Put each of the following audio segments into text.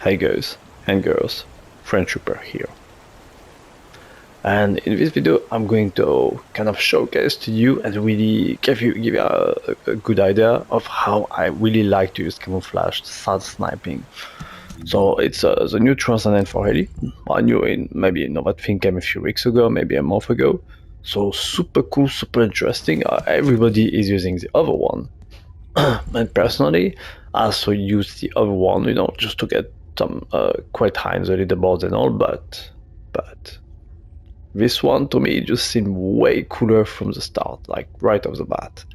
Hi guys and girls, Friend Trooper here. And in this video I'm going to kind of showcase to you and really give you a good idea of how I really like to use camouflage to start sniping. So it's the new Descendant for Hailey. I knew in maybe that thing came a few weeks ago, maybe a month ago. So super cool, super interesting. Everybody is using the other one. And personally, I also use the other one, just to get some quite high in the leaderboards and all, but this one to me just seemed way cooler from the start, like right off the bat.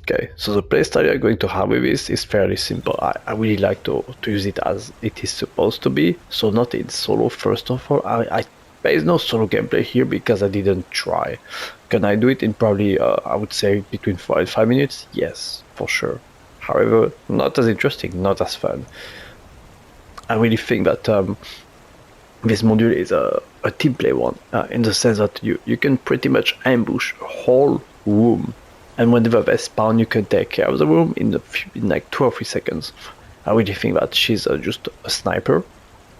Okay, so the playstyle you're going to have with this is fairly simple. I really like to use it as it is supposed to be, so not in solo first of all. There is no solo gameplay here because I didn't try. Can I do it in probably, I would say, between 4 and 5 minutes? Yes, for sure. However, not as interesting, not as fun. I really think that this module is a team play one, in the sense that you can pretty much ambush a whole room, and whenever they spawn you can take care of the room in like 2 or 3 seconds. I really think that she's just a sniper,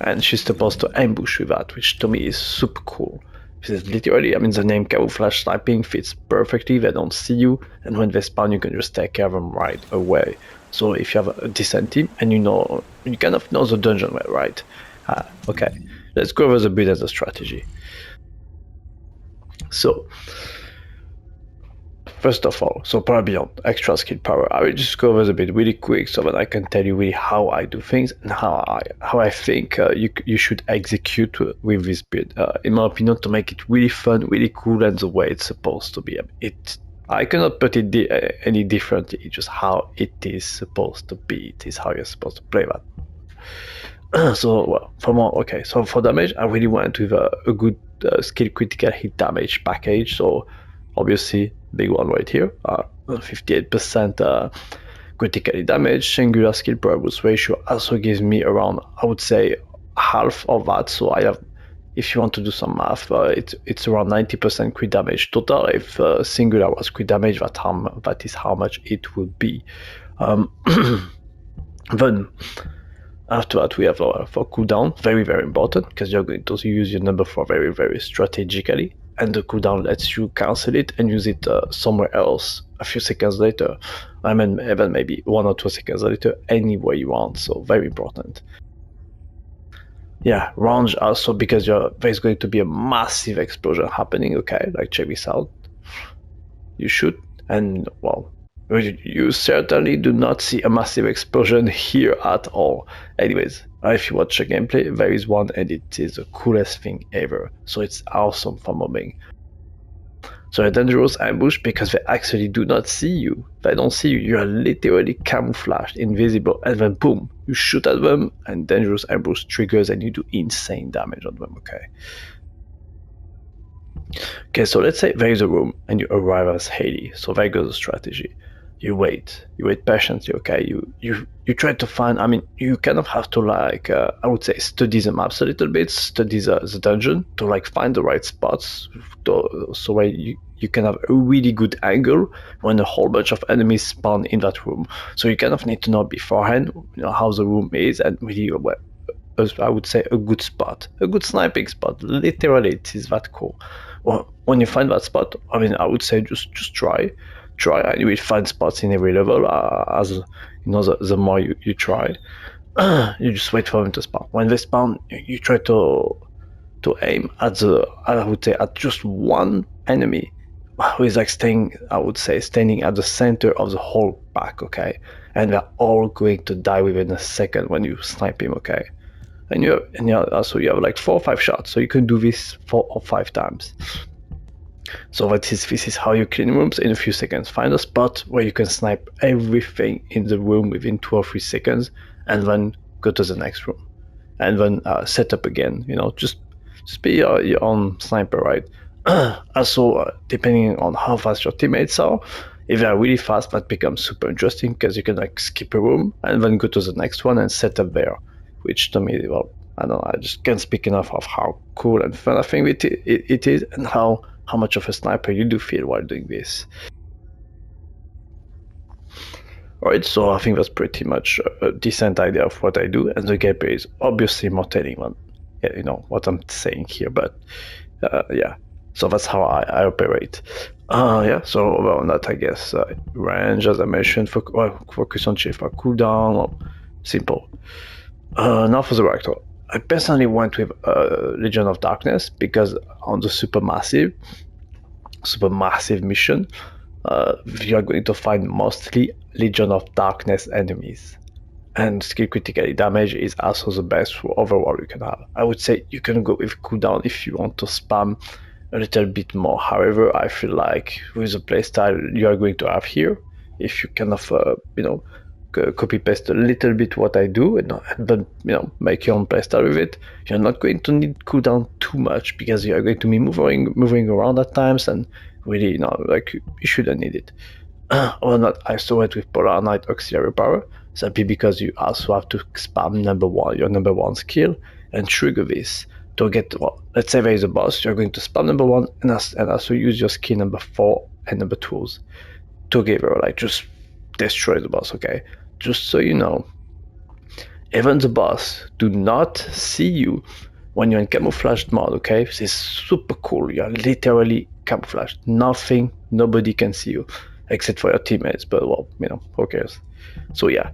and she's supposed to ambush with that, which to me is super cool. This is literally, I mean, the name camouflage sniping fits perfectly. They don't see you, and when they spawn you can just take care of them right away. So if you have a decent team and you kind of know the dungeon well, right? Okay, let's go over the build and the strategy. So first of all, so probably beyond extra skill power, I will just go over the build really quick so that I can tell you really how I do things and how I think you should execute with this build. In my opinion, to make it really fun, really cool, and the way it's supposed to be. I cannot put it any differently. It's just how it is supposed to be. It is how you're supposed to play that. So well, so for damage, I really went with a good skill critical hit damage package. So obviously, big one right here, 58% critical hit damage. Singular skill per boost ratio also gives me around, I would say, half of that. So I have, if you want to do some math, it's around 90% crit damage total. If singular was crit damage, that is how much it would be. Then after that, we have for cooldown, very very important, because you're going to use your number 4 very very strategically, and the cooldown lets you cancel it and use it somewhere else a few seconds later. I mean, even maybe 1 or 2 seconds later, anywhere you want. So very important. Yeah, range also, because there's going to be a massive explosion happening. Okay, like check this out. You shoot, and well, you certainly do not see a massive explosion here at all. Anyways, if you watch the gameplay, there is one, and it is the coolest thing ever. So it's awesome for mobbing. So a dangerous ambush, because they actually do not see you. They don't see you. You are literally camouflaged, invisible, and then boom, you shoot at them, and dangerous ambush triggers, and you do insane damage on them. Okay, so let's say there is a room and you arrive as Hailey. So there goes the strategy. You wait patiently. Okay, you try to find. I mean, you kind of have to like, I would say, study the maps a little bit, study the dungeon to like find the right spots, so where you can have a really good angle when a whole bunch of enemies spawn in that room. So you kind of need to know beforehand, how the room is, and really, I would say, a good spot, a good sniping spot. Literally, it is that cool. Well, when you find that spot, I mean, I would say just try, and you will find spots in every level. As you know, the more you try, you just wait for them to spawn. When they spawn, you try to aim at I would say, at just one enemy who is like standing at the center of the whole pack. Okay, and they're all going to die within a second when you snipe him. Okay. And also you have like 4 or 5 shots, so you can do this 4 or 5 times. So this is how you clean rooms in a few seconds. Find a spot where you can snipe everything in the room within 2 or 3 seconds, and then go to the next room, and then set up again. Just be your own sniper, right? Also, depending on how fast your teammates are, if they are really fast, that becomes super interesting, because you can like skip a room and then go to the next one and set up there. Which to me, well, I don't know, I just can't speak enough of how cool and fun I think it is, and how much of a sniper you do feel while doing this. Alright, so I think that's pretty much a decent idea of what I do, and the gameplay is obviously more telling than what I'm saying here, but yeah, so that's how I operate. Yeah, so over on that, I guess range, as I mentioned, focus on shift for cooldown, well, simple. Now for the reactor, I personally went with Legion of Darkness because on the supermassive mission, you are going to find mostly Legion of Darkness enemies. And skill criticality damage is also the best overall you can have. I would say you can go with cooldown if you want to spam a little bit more. However, I feel like with the playstyle you are going to have here, if you kind of copy paste a little bit what I do and then make your own playstyle with it, you're not going to need cooldown too much because you are going to be moving around at times, and really like you shouldn't need it. Or not, I saw it with Polar Knight Auxiliary Power, simply because you also have to spam your number one skill and trigger this to get, well, let's say there is a boss, you're going to spam number one and also use your skill number 4 and number 2s together, like just destroy the boss, okay? Just so you know, even the boss do not see you when you're in camouflaged mode, okay? This is super cool. You're literally camouflaged. Nobody can see you except for your teammates, but well, who cares? So yeah,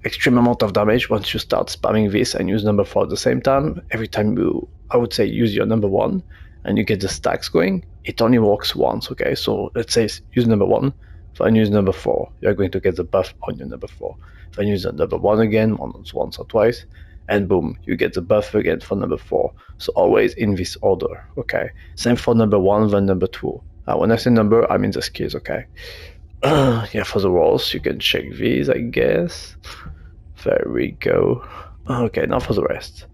extreme amount of damage once you start spamming this and use number 4 at the same time. Every time you, I would say, use your number 1 and you get the stacks going, it only works once, okay? So let's say use number 1, then use number 4, you're going to get the buff on your number 4. Then use the number 1 again, once or twice, and boom, you get the buff again for number 4. So always in this order, okay? Same for number 1, then number 2. When I say number, I mean the skills, okay? Yeah, for the rolls, you can check these, I guess. There we go. Okay, now for the rest.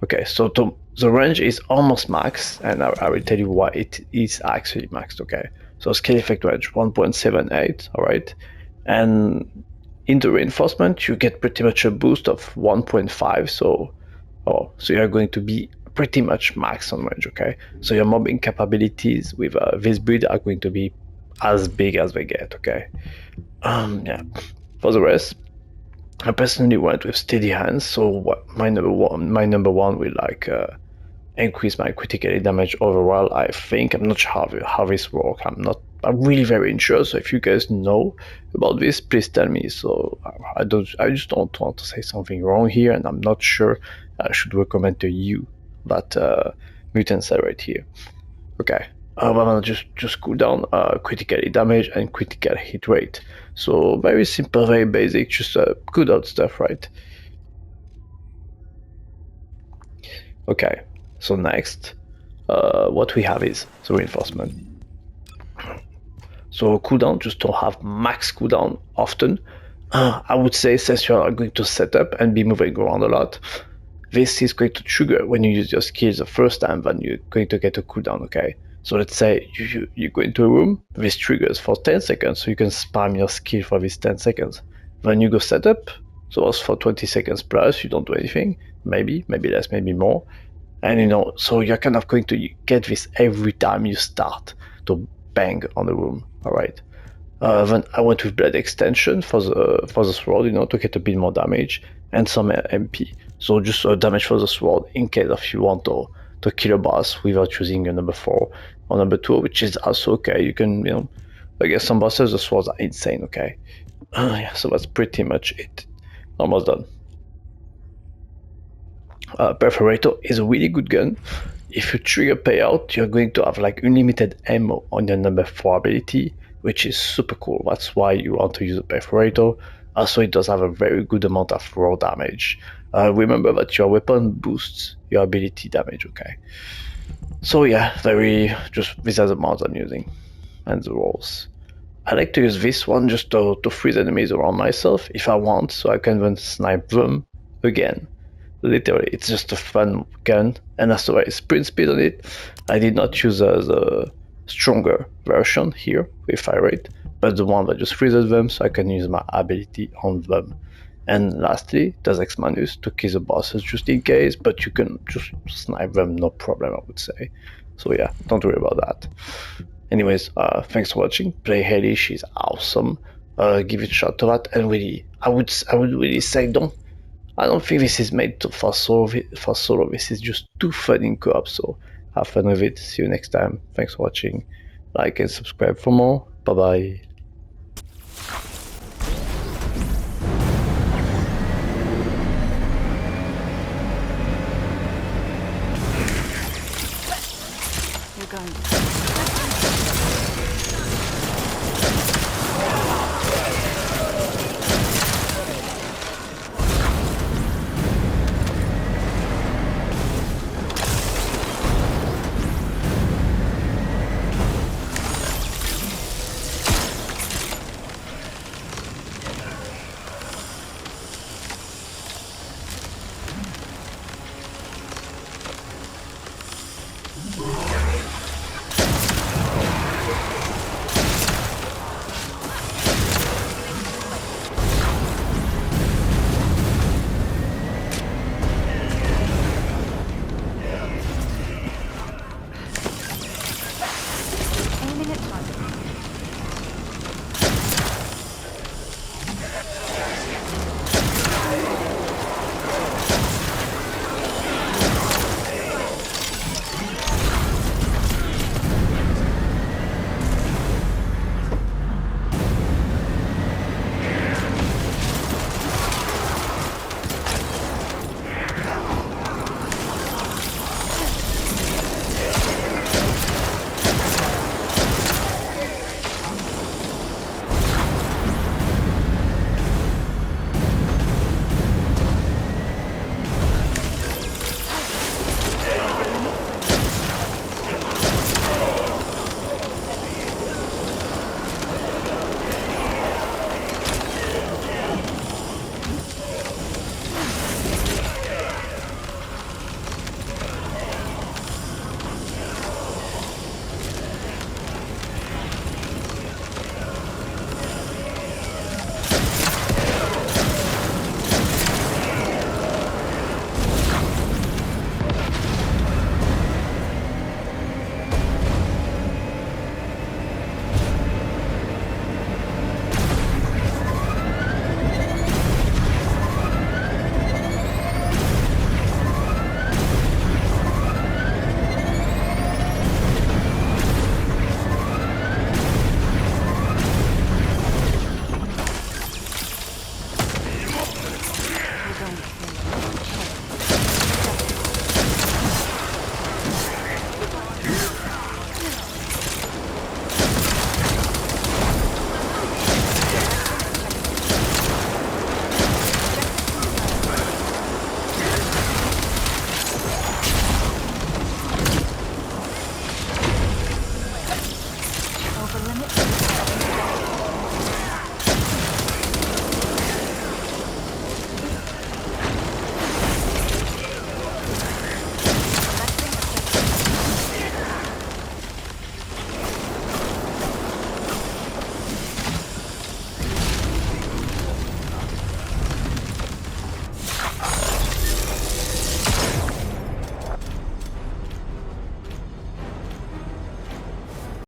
Okay, so the range is almost max, and I will tell you why it is actually maxed, okay? So scale effect range 1.78, alright? And in the reinforcement, you get pretty much a boost of 1.5, so you're going to be pretty much max on range, okay? So your mobbing capabilities with this build are going to be as big as they get, okay? Yeah. For the rest, I personally went with steady hands, so my number one will like increase my critical damage overall. I think I'm not sure how this works. I'm really very unsure. So if you guys know about this, please tell me. So I just don't want to say something wrong here, and I'm not sure I should recommend to you that mutant cell right here. Okay. But just cool down critical damage and critical hit rate. So very simple, very basic, just good old stuff, right? Okay, so next, what we have is the reinforcement. So cooldown, just don't have max cooldown often. I would say since you are going to set up and be moving around a lot, this is going to trigger when you use your skills the first time, then you're going to get a cooldown, okay? So let's say you go into a room, this triggers for 10 seconds, so you can spam your skill for these 10 seconds. Then you go set up, so it's for 20 seconds plus, you don't do anything, maybe less, maybe more. And so you're kind of going to get this every time you start to bang on the room, alright? Then I went with blade extension for the sword, to get a bit more damage, and some MP. So just damage for the sword in case if you want to kill a boss without using your number 4 or number 2, which is also okay. You can, I guess some bosses, the swords are insane, okay? Yeah, so that's pretty much it. Almost done. Perforator is a really good gun. If you trigger payout, you're going to have like unlimited ammo on your number 4 ability, which is super cool. That's why you want to use a perforator. Also, it does have a very good amount of raw damage. Remember that your weapon boosts your ability damage, okay? So yeah, these are the mods I'm using and the rolls. I like to use this one just to freeze enemies around myself if I want, so I can then snipe them again. Literally, it's just a fun gun, and also a sprint speed on it. I did not use the stronger version here with fire rate, but the one that just freezes them, so I can use my ability on them. And lastly, there's X-Manus to kill the bosses just in case, but you can just snipe them, no problem, I would say. So yeah, don't worry about that. Anyways, thanks for watching. Play Hailey, she's awesome. Give it a shot to that, and really, I would really say I don't think this is made for solo. For solo, this is just too fun in co-op. So have fun with it. See you next time. Thanks for watching. Like and subscribe for more. Bye bye.